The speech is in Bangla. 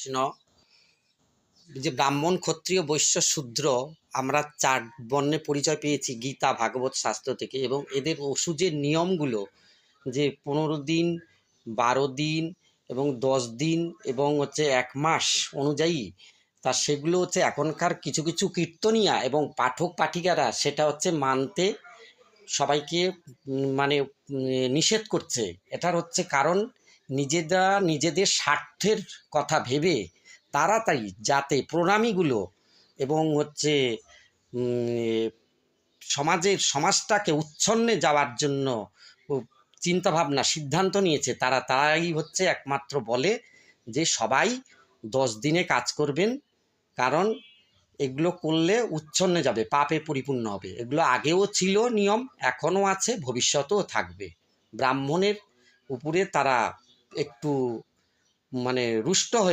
কৃষ্ণ। যে ব্রাহ্মণ, ক্ষত্রিয়, বৈশ্য, শূদ্র আমরা 4 বর্ণে পরিচয় পেয়েছি গীতা, ভাগবত, শাস্ত্র থেকে, এবং এদের ওষুধের নিয়মগুলো যে 15 দিন, 12 দিন এবং 10 দিন এবং 1 মাস অনুযায়ী, তা সেগুলো এখনকার কিছু কিছু কীর্তনিয়া এবং পাঠক পাঠিকারা সেটা মানতে সবাইকে মানে নিষেধ করছে। এটার কারণ নিজেরা নিজেদের স্বার্থের কথা ভেবে তাড়াতাড়ি যাতে প্রণামীগুলো এবং সমাজটাকে উচ্ছন্নে যাওয়ার জন্য চিন্তাভাবনা সিদ্ধান্ত নিয়েছে। তারাই একমাত্র বলে যে সবাই 10 দিনে কাজ করবেন, কারণ এগুলো করলে উচ্ছন্নে যাবে, পাপে পরিপূর্ণ হবে। এগুলো আগেও ছিল নিয়ম, এখনও আছে, ভবিষ্যতেও থাকবে। ব্রাহ্মণের উপরে তারা একটু রুষ্ট হয়ে